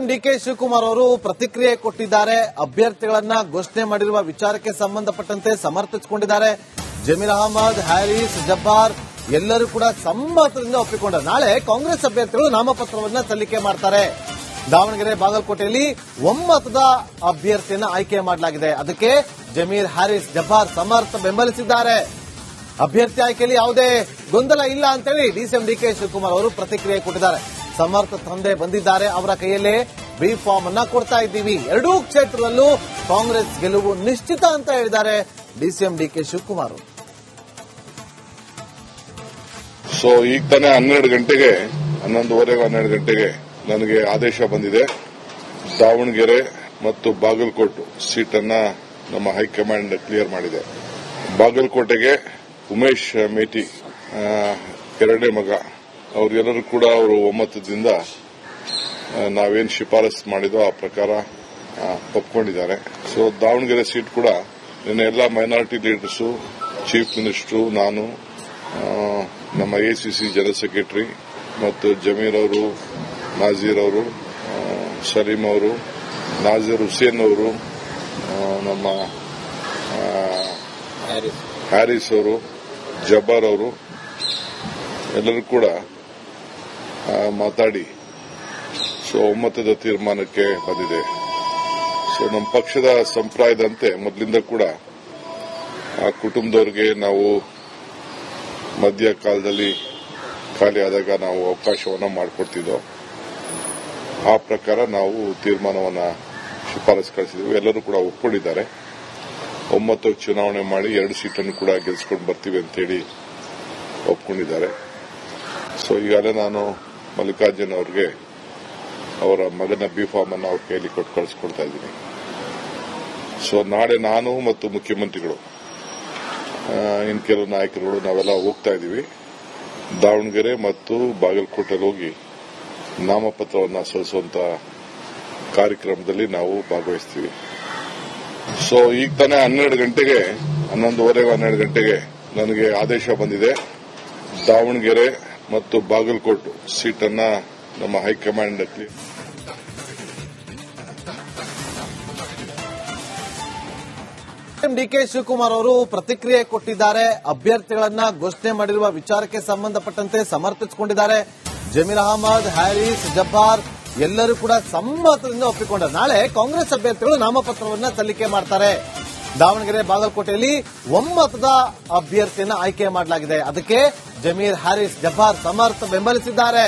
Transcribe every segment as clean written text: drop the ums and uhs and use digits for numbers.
CM DK Shivakumar ಅವರು ಪ್ರತಿಕ್ರಿಯೆ ಕೊಟ್ಟಿದ್ದಾರೆ. ಅಭ್ಯರ್ಥಿಗಳನ್ನ ಘೋಷಣೆ ಮಾಡಿರುವ ವಿಚಾರಕ್ಕೆ ಸಂಬಂಧಪಟ್ಟಂತೆ ಸಮರ್ಥಿಸಿಕೊಂಡಿದ್ದಾರೆ. ಜಮೀರ್ ಅಹಮದ್, ಹ್ಯಾರಿಸ್, ಜಬ್ಬಾರ್ ಎಲ್ಲರೂ ಕೂಡ ಸಮ್ಮತದಿಂದ ಒಪ್ಪಿಕೊಂಡರು. ನಾಳೆ ಕಾಂಗ್ರೆಸ್ ಅಭ್ಯರ್ಥಿಗಳು ನಾಮಪತ್ರವನ್ನ ಸಲ್ಲಿಕೆ ಮಾಡ್ತಾರೆ. ದಾವಣಗೆರೆ, ಬಾಗಲಕೋಟೆಯಲ್ಲಿ ಒಮ್ಮತದ ಅಭ್ಯರ್ಥಿಯನ್ನ ಆಯ್ಕೆ ಮಾಡಲಾಗಿದೆ. ಅದಕ್ಕೆ ಜಮೀರ್, ಹ್ಯಾರಿಸ್, ಜಬ್ಬಾರ್ ಸಮರ್ಥ ಬೆಂಬಲಿಸಿದ್ದಾರೆ. ಅಭ್ಯರ್ಥಿ ಆಯ್ಕೆಯಲ್ಲಿ ಯಾವುದೇ ಗೊಂದಲ ಇಲ್ಲ ಅಂತೇಳಿ ಡಿಸಿಎಂ ಡಿಕೆ ಶಿವಕುಮಾರ್ ಅವರು ಪ್ರತಿಕ್ರಿಯೆ ಕೊಟ್ಟಿದ್ದಾರೆ. ಸಮರ್ಥ ತಂದೆ ಬಂದಿದ್ದಾರೆ, ಅವರ ಕೈಯಲ್ಲೇ ಬಿ ಫಾರ್ಮ್ ಅನ್ನ ಕೊಡ್ತಾ ಇದ್ದೀವಿ. ಎರಡೂ ಕ್ಷೇತ್ರದಲ್ಲೂ ಕಾಂಗ್ರೆಸ್ ಗೆಲುವು ನಿಶ್ಚಿತ ಅಂತ ಹೇಳಿದ್ದಾರೆ ಡಿಸಿಎಂ ಡಿಕೆ ಶಿವಕುಮಾರ್. ಸೊ ಈಗ ತಾನೇ 11:30 ಗಂಟೆಗೆ ನನಗೆ ಆದೇಶ ಬಂದಿದೆ. ದಾವಣಗೆರೆ ಮತ್ತು ಬಾಗಲಕೋಟೆ ಸೀಟನ್ನ ನಮ್ಮ ಹೈಕಮಾಂಡ್ ಕ್ಲಿಯರ್ ಮಾಡಿದೆ. ಬಾಗಲಕೋಟೆಗೆ ಉಮೇಶ್ ಮೇಟಿ, ಎರಡನೇ ಮಗ, ಅವರೆಲ್ಲರೂ ಕೂಡ ಅವರು ಒಮ್ಮತದಿಂದ ನಾವೇನು ಶಿಫಾರಸು ಮಾಡಿದೋ ಆ ಪ್ರಕಾರ ಒಪ್ಕೊಂಡಿದ್ದಾರೆ. ಸೊ ದಾವಣಗೆರೆ ಸೀಟ್ ಕೂಡ ನಿನ್ನೆ ಎಲ್ಲ ಮೈನಾರಿಟಿ ಲೀಡರ್ಸು, ಚೀಫ್ ಮಿನಿಸ್ಟರು, ನಾನು, ನಮ್ಮ ಎಸಿಸಿ ಜನರಲ್ ಸೆಕ್ರೆಟರಿ ಮತ್ತು ಜಮೀರ್ ಅವರು, ನಾಜೀರ್ ಅವರು, ಸಲೀಂ ಅವರು, ನಾಜೀರ್ ಹುಸೇನ್ ಅವರು, ನಮ್ಮ ಹ್ಯಾರಿಸ್ ಅವರು, ಜಬ್ಬಾರ್ ಅವರು ಎಲ್ಲರೂ ಕೂಡ ಮಾತಾಡಿ ಸೊ ಒಮ್ಮತದ ತೀರ್ಮಾನಕ್ಕೆ ಬಂದಿದೆ. ಸೊ ನಮ್ಮ ಪಕ್ಷದ ಸಂಪ್ರದಾಯದಂತೆ ಮೊದಲಿಂದ ಕೂಡ ಆ ಕುಟುಂಬದವರಿಗೆ ನಾವು ಮಧ್ಯ ಕಾಲದಲ್ಲಿ ಖಾಲಿ ಆದಾಗ ನಾವು ಅವಕಾಶವನ್ನು ಮಾಡಿಕೊಡ್ತಿದ್ದೋ ಆ ಪ್ರಕಾರ ನಾವು ತೀರ್ಮಾನವನ್ನು ಶಿಫಾರಸು ಕಳಿಸಿದ್ವಿ. ಎಲ್ಲರೂ ಕೂಡ ಒಪ್ಕೊಂಡಿದ್ದಾರೆ. ಒಮ್ಮತ ಚುನಾವಣೆ ಮಾಡಿ 2 ಸೀಟನ್ನು ಕೂಡ ಗೆಲ್ಸ್ಕೊಂಡು ಬರ್ತೀವಿ ಅಂತೇಳಿ ಒಪ್ಕೊಂಡಿದ್ದಾರೆ. ಸೊ ಈಗಾಗಲೇ ನಾನು ಮಲ್ಲಿಕಾರ್ಜುನ್ ಅವರಿಗೆ ಅವರ ಮಗನ ಬಿ ಫಾರ್ಮ್ ಅನ್ನು ಅವ್ರ ಕೈಯಲ್ಲಿ ಕೊಟ್ಟು ಕಳಿಸ್ಕೊಡ್ತಾ ಇದ್ದೀನಿ. ಸೊ ನಾಳೆ ನಾನು ಮತ್ತು ಮುಖ್ಯಮಂತ್ರಿಗಳು, ಇನ್ನು ಕೆಲವು ನಾಯಕರುಗಳು ನಾವೆಲ್ಲ ಹೋಗ್ತಾ ಇದ್ದೀವಿ. ದಾವಣಗೆರೆ ಮತ್ತು ಬಾಗಲಕೋಟೆಗೆ ಹೋಗಿ ನಾಮಪತ್ರವನ್ನು ಸಲ್ಲಿಸುವಂತ ಕಾರ್ಯಕ್ರಮದಲ್ಲಿ ನಾವು ಭಾಗವಹಿಸ್ತೀವಿ. ಸೊ ಈಗ ತಾನೇ 11:30 ಗಂಟೆಗೆ ನನಗೆ ಆದೇಶ ಬಂದಿದೆ. ದಾವಣಗೆರೆ ಮತ್ತು ಬಾಗಲಕೋಟೆ ಸೀಟನ್ನ ನಮ್ಮ ಹೈಕಮಾಂಡ್ ಡಿಕೆ ಶಿವಕುಮಾರ್ ಅವರು ಪ್ರತಿಕ್ರಿಯೆ ಕೊಟ್ಟಿದ್ದಾರೆ. ಅಭ್ಯರ್ಥಿಗಳನ್ನ ಘೋಷಣೆ ಮಾಡಿರುವ ವಿಚಾರಕ್ಕೆ ಸಂಬಂಧಪಟ್ಟಂತೆ ಸಮರ್ಥಿಸಿಕೊಂಡಿದ್ದಾರೆ. ಜಮೀರ್ ಅಹಮದ್, ಹ್ಯಾರಿಸ್, ಜಬ್ಬಾರ್ ಎಲ್ಲರೂ ಕೂಡ ಸಮ್ಮತದಿಂದ ಒಪ್ಪಿಕೊಂಡರು. ನಾಳೆ ಕಾಂಗ್ರೆಸ್ ಅಭ್ಯರ್ಥಿಗಳು ನಾಮಪತ್ರವನ್ನ ಸಲ್ಲಿಕೆ ಮಾಡ್ತಾರೆ. ದಾವಣಗೆರೆ, ಬಾಗಲಕೋಟೆಯಲ್ಲಿ ಒಮ್ಮತದ ಅಭ್ಯರ್ಥಿಯನ್ನ ಆಯ್ಕೆ ಮಾಡಲಾಗಿದೆ. ಅದಕ್ಕೆ ಜಮೀರ್, ಹ್ಯಾರಿಸ್, ಜಬ್ಬಾರ್ ಸಮರ್ಥ ಬೆಂಬಲಿಸಿದ್ದಾರೆ.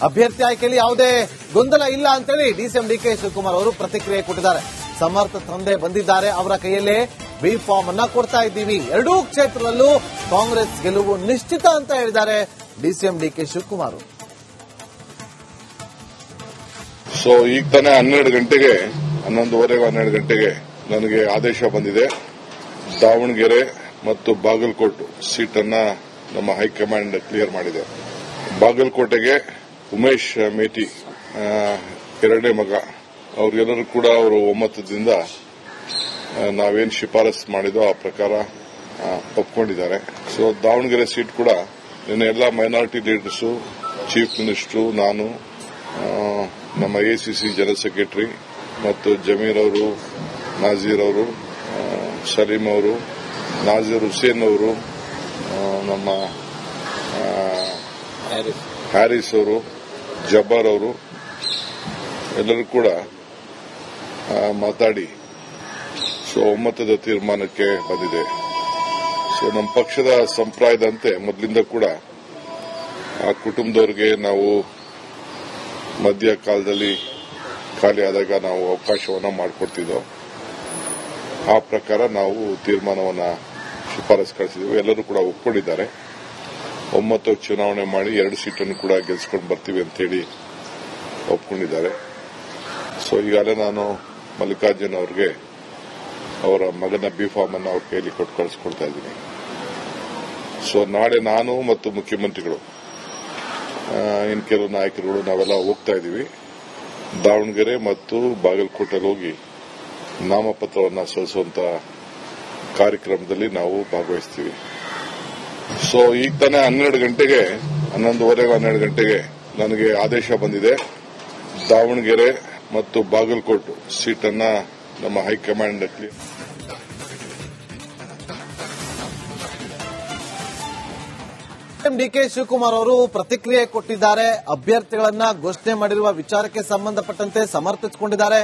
ಅಭ್ಯರ್ಥಿ ಆಯ್ಕೆಯಲ್ಲಿ ಯಾವುದೇ ಗೊಂದಲ ಇಲ್ಲ ಅಂತೇಳಿ ಡಿಸಿಎಂ ಡಿಕೆ ಶಿವಕುಮಾರ್ ಅವರು ಪ್ರತಿಕ್ರಿಯೆ ಕೊಟ್ಟಿದ್ದಾರೆ. ಸಮರ್ಥ ತಂದೆ ಬಂದಿದ್ದಾರೆ, ಅವರ ಕೈಯಲ್ಲೇ ಬಿ ಫಾರ್ಮ್ ಅನ್ನ ಕೊಡ್ತಾ ಇದ್ದೀವಿ. ಎರಡೂ ಕ್ಷೇತ್ರದಲ್ಲೂ ಕಾಂಗ್ರೆಸ್ ಗೆಲುವು ನಿಶ್ಚಿತ ಅಂತ ಹೇಳಿದ್ದಾರೆ ಡಿಸಿಎಂ ಡಿಕೆ ಶಿವಕುಮಾರ್. ಸೊ ಈಗ ತಾನೇ 11:30 ಗಂಟೆಗೆ ನನಗೆ ಆದೇಶ ಬಂದಿದೆ. ದಾವಣಗೆರೆ ಮತ್ತು ಬಾಗಲಕೋಟೆ ಸೀಟನ್ನ ನಮ್ಮ ಹೈಕಮಾಂಡ್ ಕ್ಲಿಯರ್ ಮಾಡಿದೆ. ಬಾಗಲಕೋಟೆಗೆ ಉಮೇಶ್ ಮೇಟಿ, ಎರಡನೇ ಮಗ, ಅವರೆಲ್ಲರೂ ಕೂಡ ಅವರು ಒಮ್ಮತದಿಂದ ನಾವೇನು ಶಿಫಾರಸು ಮಾಡಿದೋ ಆ ಪ್ರಕಾರ ಒಪ್ಕೊಂಡಿದ್ದಾರೆ. ಸೊ ದಾವಣಗೆರೆ ಸೀಟ್ ಕೂಡ ನಿನ್ನೆ ಎಲ್ಲ ಮೈನಾರಿಟಿ ಲೀಡರ್ಸು, ಚೀಫ್ ಮಿನಿಸ್ಟರು, ನಾನು, ನಮ್ಮ ಎಸಿಸಿ ಜನರಲ್ ಸೆಕ್ರೆಟರಿ ಮತ್ತು ಜಮೀರ್ ಅವರು, ನಾಜೀರ್ ಅವರು, ಸಲೀಂ ಅವರು, ನಾಜೀರ್ ಹುಸೇನ್ ಅವರು, ನಮ್ಮ ಹ್ಯಾರಿಸ್ ಅವರು, ಜಬ್ಬಾರ್ ಅವರು ಎಲ್ಲರೂ ಕೂಡ ಮಾತಾಡಿ ಸೊ ಒಮ್ಮತದ ತೀರ್ಮಾನಕ್ಕೆ ಬಂದಿದೆ. ಸೊ ನಮ್ಮ ಪಕ್ಷದ ಸಂಪ್ರದಾಯದಂತೆ ಮೊದಲಿಂದ ಕೂಡ ಆ ಕುಟುಂಬದವರಿಗೆ ನಾವು ಮಧ್ಯ ಕಾಲದಲ್ಲಿ ಖಾಲಿ ಆದಾಗ ನಾವು ಅವಕಾಶವನ್ನು ಮಾಡಿಕೊಡ್ತಿದ್ದೋ ಆ ಪ್ರಕಾರ ನಾವು ತೀರ್ಮಾನವನ್ನು ಶಿಫಾರಸು ಕಳಿಸಿದ್ವಿ. ಎಲ್ಲರೂ ಕೂಡ ಒಪ್ಕೊಂಡಿದ್ದಾರೆ. ಒಮ್ಮತ ಚುನಾವಣೆ ಮಾಡಿ 2 ಸೀಟನ್ನು ಕೂಡ ಗೆಲ್ಸ್ಕೊಂಡು ಬರ್ತೀವಿ ಅಂತೇಳಿ ಒಪ್ಕೊಂಡಿದ್ದಾರೆ. ಸೊ ಈಗಾಗಲೇ ನಾನು ಮಲ್ಲಿಕಾರ್ಜುನ್ ಅವರಿಗೆ ಅವರ ಮಗನ ಬಿ ಫಾರ್ಮ್ ಅನ್ನು ಅವ್ರ ಕೈಯಲ್ಲಿ ಕೊಟ್ಟು ಕಳಿಸ್ಕೊಡ್ತಾ ಇದ್ದೀನಿ. ಸೊ ನಾಳೆ ನಾನು ಮತ್ತು ಮುಖ್ಯಮಂತ್ರಿಗಳು, ಇನ್ನು ಕೆಲವು ನಾಯಕರುಗಳು ನಾವೆಲ್ಲ ಹೋಗ್ತಾ ಇದ್ದೀವಿ. ದಾವಣಗೆರೆ ಮತ್ತು ಬಾಗಲಕೋಟೆಗೆ ಹೋಗಿ ನಾಮಪತ್ರವನ್ನು ಸಲ್ಲಿಸುವಂತ ಕಾರ್ಯಕ್ರಮದಲ್ಲಿ ನಾವು ಭಾಗವಹಿಸ್ತೀವಿ. ಸೊ ಈಗ ತಾನೇ 11:30 ಗಂಟೆಗೆ ನನಗೆ ಆದೇಶ ಬಂದಿದೆ. ದಾವಣಗೆರೆ ಮತ್ತು ಬಾಗಲಕೋಟೆ ಸೀಟನ್ನ ನಮ್ಮ ಹೈಕಮಾಂಡ್ ಡಿಕೆ ಶಿವಕುಮಾರ್ ಅವರು ಪ್ರತಿಕ್ರಿಯೆ ಕೊಟ್ಟಿದ್ದಾರೆ. ಅಭ್ಯರ್ಥಿಗಳನ್ನ ಘೋಷಣೆ ಮಾಡಿರುವ ವಿಚಾರಕ್ಕೆ ಸಂಬಂಧಪಟ್ಟಂತೆ ಸಮರ್ಥಿಸಿಕೊಂಡಿದ್ದಾರೆ.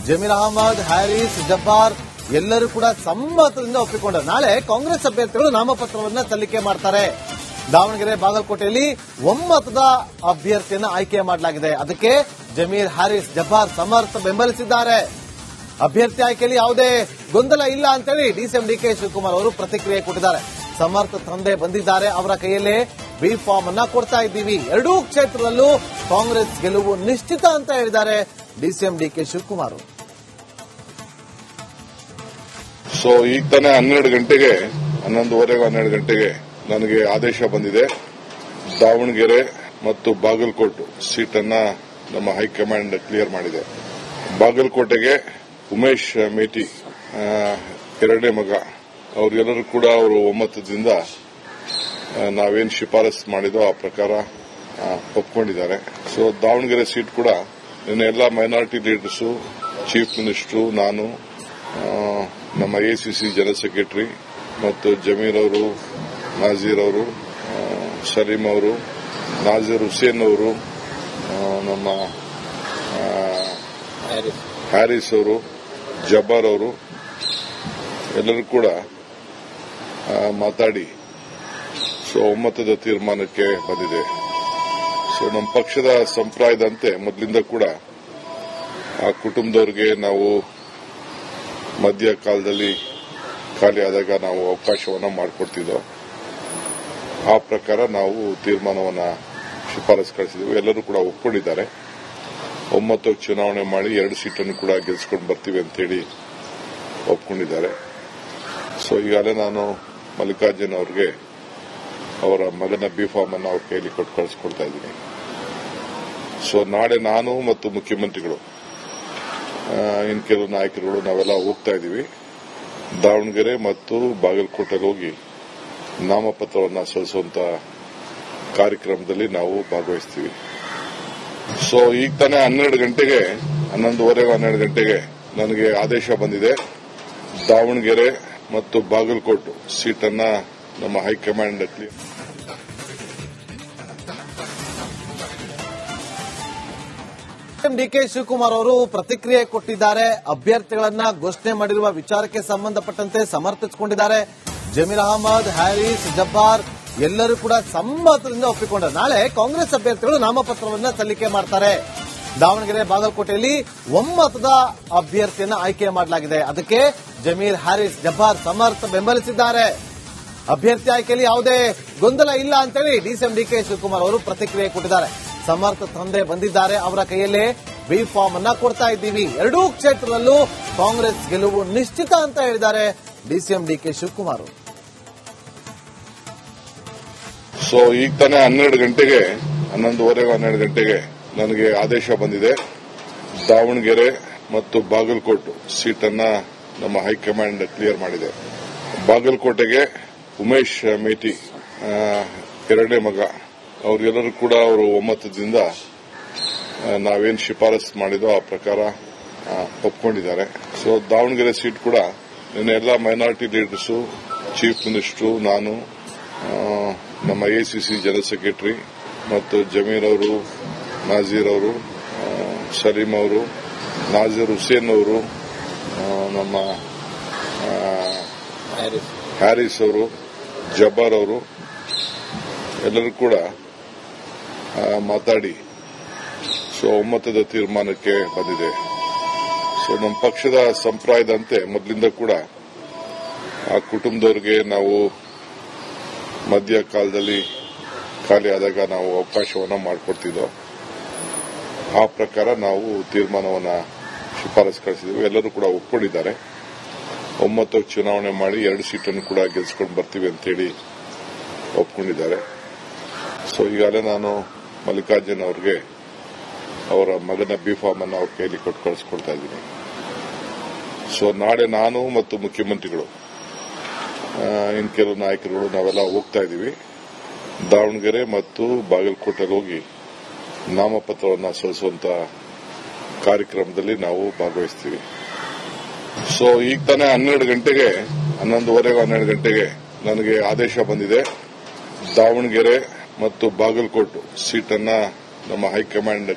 ಜಮೀರ್ ಅಹಮದ್, ಹ್ಯಾರಿಸ್, ಜಬ್ಬಾರ್ ಎಲ್ಲರೂ ಕೂಡ ಸಮ್ಮತದಿಂದ ಒಪ್ಪಿಕೊಂಡರು. ನಾಳೆ ಕಾಂಗ್ರೆಸ್ ಅಭ್ಯರ್ಥಿಗಳು ನಾಮಪತ್ರವನ್ನ ಸಲ್ಲಿಕೆ ಮಾಡ್ತಾರೆ. ದಾವಣಗೆರೆ, ಬಾಗಲಕೋಟೆಯಲ್ಲಿ ಒಮ್ಮತದ ಅಭ್ಯರ್ಥಿಯನ್ನ ಆಯ್ಕೆ ಮಾಡಲಾಗಿದೆ. ಅದಕ್ಕೆ ಜಮೀರ್, ಹ್ಯಾರಿಸ್, ಜಬ್ಬಾರ್ ಸಮರ್ಥ ಬೆಂಬಲಿಸಿದ್ದಾರೆ. ಅಭ್ಯರ್ಥಿ ಆಯ್ಕೆಯಲ್ಲಿ ಯಾವುದೇ ಗೊಂದಲ ಇಲ್ಲ ಅಂತೇಳಿ ಡಿಸಿಎಂ ಡಿಕೆ ಶಿವಕುಮಾರ್ ಅವರು ಪ್ರತಿಕ್ರಿಯೆ ಕೊಟ್ಟಿದ್ದಾರೆ. ಸಮರ್ಥ ತಂದೆ ಬಂದಿದ್ದಾರೆ, ಅವರ ಕೈಯಲ್ಲೇ ಬಿ ಫಾರ್ಮ್ ಅನ್ನ ಕೊಡ್ತಾ ಇದ್ದೀವಿ. ಎರಡೂ ಕ್ಷೇತ್ರದಲ್ಲೂ ಕಾಂಗ್ರೆಸ್ ಗೆಲುವು ನಿಶ್ಚಿತ ಅಂತ ಹೇಳಿದ್ದಾರೆ ಡಿಸಿಎಂ ಡಿಕೆ ಶಿವಕುಮಾರ್. ಸೊ ಈಗ ತಾನೇ 11:30 ಗಂಟೆಗೆ ನನಗೆ ಆದೇಶ ಬಂದಿದೆ. ದಾವಣಗೆರೆ ಮತ್ತು ಬಾಗಲಕೋಟೆ ಸೀಟನ್ನ ನಮ್ಮ ಹೈಕಮಾಂಡ್ ಕ್ಲಿಯರ್ ಮಾಡಿದೆ. ಬಾಗಲಕೋಟೆಗೆ ಉಮೇಶ್ ಮೇಟಿ, ಎರಡನೇ ಮಗ, ಅವರೆಲ್ಲರೂ ಕೂಡ ಅವರು ಒಮ್ಮತದಿಂದ ನಾವೇನು ಶಿಫಾರಸ್ ಮಾಡಿದೋ ಆ ಪ್ರಕಾರ ಒಪ್ಕೊಂಡಿದ್ದಾರೆ. ಸೊ ದಾವಣಗೆರೆ ಸೀಟ್ ಕೂಡ ನಿನ್ನೆ ಎಲ್ಲ ಮೈನಾರಿಟಿ ಲೀಡರ್ಸು, ಚೀಫ್ ಮಿನಿಸ್ಟರು, ನಾನು, ನಮ್ಮ ಎಸಿಸಿ ಜನರಲ್ ಸೆಕ್ರೆಟರಿ ಮತ್ತು ಜಮೀರ್ ಅವರು, ನಾಜೀರ್ ಅವರು, ಸಲೀಂ ಅವರು, ನಾಜೀರ್ ಹುಸೇನ್ ಅವರು, ನಮ್ಮ ಹ್ಯಾರಿಸ್ ಅವರು, ಜಬ್ಬಾರ್ ಅವರು ಎಲ್ಲರೂ ಕೂಡ ಮಾತಾಡಿ ಸೊ ಒಮ್ಮತದ ತೀರ್ಮಾನಕ್ಕೆ ಬಂದಿದೆ. ಸೊ ನಮ್ಮ ಪಕ್ಷದ ಸಂಪ್ರದಾಯದಂತೆ ಮೊದಲಿಂದ ಕೂಡ ಆ ಕುಟುಂಬದವರಿಗೆ ನಾವು ಮಧ್ಯ ಕಾಲದಲ್ಲಿ ಖಾಲಿ ಆದಾಗ ನಾವು ಅವಕಾಶವನ್ನ ಮಾಡಿಕೊಡ್ತಿದ್ದೋ ಆ ಪ್ರಕಾರ ನಾವು ತೀರ್ಮಾನವನ್ನ ಶಿಫಾರಸ್ ಕಳಿಸಿದ್ವಿ. ಎಲ್ಲರೂ ಕೂಡ ಒಪ್ಕೊಂಡಿದ್ದಾರೆ. ಒಮ್ಮತಕ್ಕೆ ಚುನಾವಣೆ ಮಾಡಿ 2 ಸೀಟನ್ನು ಕೂಡ ಗೆಲ್ಸ್ಕೊಂಡು ಬರ್ತೀವಿ ಅಂತೇಳಿ ಒಪ್ಕೊಂಡಿದ್ದಾರೆ. ಸೊ ಈಗಾಗಲೇ ನಾನು ಮಲ್ಲಿಕಾರ್ಜುನ್ ಅವ್ರಿಗೆ ಅವರ ಮಗನ ಬಿ ಫಾರ್ಮ್ ಅನ್ನು ಅವ್ರ ಕೈಯಲ್ಲಿ ಕೊಟ್ಟು ಕಳಿಸ್ಕೊಡ್ತಾ ಇದ್ದೀನಿ. ಸೊ ನಾಳೆ ನಾನು ಮತ್ತು ಮುಖ್ಯಮಂತ್ರಿಗಳು, ಇನ್ನು ಕೆಲವು ನಾಯಕರುಗಳು ನಾವೆಲ್ಲ ಹೋಗ್ತಾ ಇದ್ದೀವಿ. ದಾವಣಗೆರೆ ಮತ್ತು ಬಾಗಲಕೋಟೆಗೆ ಹೋಗಿ ನಾಮಪತ್ರವನ್ನು ಸಲ್ಲಿಸುವಂತ ಕಾರ್ಯಕ್ರಮದಲ್ಲಿ ನಾವು ಭಾಗವಹಿಸ್ತೀವಿ. ಸೊ ಈಗ ತಾನೇ 11:30 ಗಂಟೆಗೆ ನನಗೆ ಆದೇಶ ಬಂದಿದೆ. ದಾವಣಗೆರೆ ಮತ್ತು ಬಾಗಲಕೋಟೆ ಸೀಟನ್ನ ನಮ್ಮ ಹೈಕಮಾಂಡ್ ಡಿಕೆ ಶಿವಕುಮಾರ್ ಅವರು ಪ್ರತಿಕ್ರಿಯೆ ಕೊಟ್ಟಿದ್ದಾರೆ. ಅಭ್ಯರ್ಥಿಗಳನ್ನ ಘೋಷಣೆ ಮಾಡಿರುವ ವಿಚಾರಕ್ಕೆ ಸಂಬಂಧಪಟ್ಟಂತೆ ಸಮರ್ಥಿಸಿಕೊಂಡಿದ್ದಾರೆ. ಜಮೀರ್ ಅಹಮದ್, ಹ್ಯಾರಿಸ್, ಜಬ್ಬಾರ್ ಎಲ್ಲರೂ ಕೂಡ ಸಮ್ಮತದಿಂದ ಒಪ್ಪಿಕೊಂಡರು. ನಾಳೆ ಕಾಂಗ್ರೆಸ್ ಅಭ್ಯರ್ಥಿಗಳು ನಾಮಪತ್ರವನ್ನ ಸಲ್ಲಿಕೆ ಮಾಡ್ತಾರೆ. ದಾವಣಗೆರೆ, ಬಾಗಲಕೋಟೆಯಲ್ಲಿ ಒಮ್ಮತದ ಅಭ್ಯರ್ಥಿಯನ್ನ ಆಯ್ಕೆ ಮಾಡಲಾಗಿದೆ. ಅದಕ್ಕೆ ಜಮೀರ್, ಹ್ಯಾರಿಸ್, ಜಬ್ಬಾರ್ ಸಮರ್ಥ ಬೆಂಬಲಿಸಿದ್ದಾರೆ. ಅಭ್ಯರ್ಥಿ ಆಯ್ಕೆಯಲ್ಲಿ ಯಾವುದೇ ಗೊಂದಲ ಇಲ್ಲ ಅಂತೇಳಿ ಡಿಸಿಎಂ ಡಿಕೆ ಶಿವಕುಮಾರ್ ಅವರು ಪ್ರತಿಕ್ರಿಯೆ ಕೊಟ್ಟಿದ್ದಾರೆ. ಸಮರ್ಥ ತಂದೆ ಬಂದಿದ್ದಾರೆ, ಅವರ ಕೈಯಲ್ಲೇ ಬಿ ಫಾರ್ಮ್ ಅನ್ನ ಕೊಡ್ತಾ ಇದ್ದೀವಿ. ಎರಡೂ ಕ್ಷೇತ್ರದಲ್ಲೂ ಕಾಂಗ್ರೆಸ್ ಗೆಲುವು ನಿಶ್ಚಿತ ಅಂತ ಹೇಳಿದ್ದಾರೆ ಡಿಸಿಎಂ ಡಿಕೆ ಶಿವಕುಮಾರ್. ಸೊ ಈಗ ತಾನೇ 11:30 ಗಂಟೆಗೆ ನನಗೆ ಆದೇಶ ಬಂದಿದೆ. ದಾವಣಗೆರೆ ಮತ್ತು ಬಾಗಲಕೋಟೆ ಸೀಟನ್ನ ನಮ್ಮ ಹೈಕಮಾಂಡ್ ಕ್ಲಿಯರ್ ಮಾಡಿದೆ. ಬಾಗಲಕೋಟೆಗೆ ಉಮೇಶ್ ಮೇಟಿ, ಎರಡನೇ ಮಗ, ಅವರೆಲ್ಲರೂ ಕೂಡ ಅವರು ಒಮ್ಮತದಿಂದ ನಾವೇನು ಶಿಫಾರಸ್ ಮಾಡಿದೋ ಆ ಪ್ರಕಾರ ಒಪ್ಕೊಂಡಿದ್ದಾರೆ. ಸೊ ದಾವಣಗೆರೆ ಸೀಟ್ ಕೂಡ ನಿನ್ನೆ ಎಲ್ಲ ಮೈನಾರಿಟಿ ಲೀಡರ್ಸು, ಚೀಫ್ ಮಿನಿಸ್ಟರು, ನಾನು, ನಮ್ಮ ಎಸಿಸಿ ಜನರಲ್ ಸೆಕ್ರೆಟರಿ ಮತ್ತು ಜಮೀರ್ ಅವರು, ನಾಜೀರ್ ಅವರು, ಸಲೀಂ ಅವರು, ನಾಜೀರ್ ಹುಸೇನ್ ಅವರು, ನಮ್ಮ ಹ್ಯಾರಿಸ್ ಅವರು, ಜಬ್ಬಾರ್ ಅವರು ಎಲ್ಲರೂ ಕೂಡ ಮಾತಾಡಿ ಸೊ ಒಮ್ಮತದ ತೀರ್ಮಾನಕ್ಕೆ ಬಂದಿದೆ. ಸೊ ನಮ್ಮ ಪಕ್ಷದ ಸಂಪ್ರದಾಯದಂತೆ ಮೊದಲಿಂದ ಕೂಡ ಆ ಕುಟುಂಬದವರಿಗೆ ನಾವು ಮಧ್ಯ ಕಾಲದಲ್ಲಿ ಖಾಲಿ ಆದಾಗ ನಾವು ಅವಕಾಶವನ್ನ ಮಾಡಿಕೊಡ್ತಿದ್ದೋ ಆ ಪ್ರಕಾರ ನಾವು ತೀರ್ಮಾನವನ್ನ ಶಿಫಾರಸ್ ಕಳಿಸಿದ್ವಿ. ಎಲ್ಲರೂ ಕೂಡ ಒಪ್ಕೊಂಡಿದ್ದಾರೆ. ಒಮ್ಮತಕ್ಕೆ ಚುನಾವಣೆ ಮಾಡಿ 2 ಸೀಟನ್ನು ಕೂಡ ಗೆಲ್ಸ್ಕೊಂಡು ಬರ್ತೀವಿ ಅಂತೇಳಿ ಒಪ್ಕೊಂಡಿದ್ದಾರೆ. ಸೊ ಈಗಾಗಲೇ ನಾನು ಮಲ್ಲಿಕಾರ್ಜುನ್ ಅವ್ರಿಗೆ ಅವರ ಮಗನ ಬಿ ಫಾರ್ಮ್ ಅನ್ನು ಅವ್ರ ಕೈಯಲ್ಲಿ ಕೊಟ್ಟು ಕಳಿಸ್ಕೊಡ್ತಾ ಇದ್ದೀನಿ. ಸೊ ನಾಳೆ ನಾನು ಮತ್ತು ಮುಖ್ಯಮಂತ್ರಿಗಳು, ಇನ್ನು ಕೆಲವು ನಾಯಕರುಗಳು ನಾವೆಲ್ಲ ಹೋಗ್ತಾ ಇದ್ದೀವಿ. ದಾವಣಗೆರೆ ಮತ್ತು ಬಾಗಲಕೋಟೆಗೆ ಹೋಗಿ ನಾಮಪತ್ರವನ್ನು ಸಲ್ಲಿಸುವಂತ ಕಾರ್ಯಕ್ರಮದಲ್ಲಿ ನಾವು ಭಾಗವಹಿಸ್ತೀವಿ. ಸೊ ಈಗ ತಾನೇ 12 ಗಂಟೆಗೆ 11:30 ಗಂಟೆಗೆ ನನಗೆ ಆದೇಶ ಬಂದಿದೆ. ದಾವಣಗೆರೆ ಮತ್ತು ಬಾಗಲಕೋಟೆ ಸೀಟನ್ನ ನಮ್ಮ ಹೈಕಮಾಂಡ್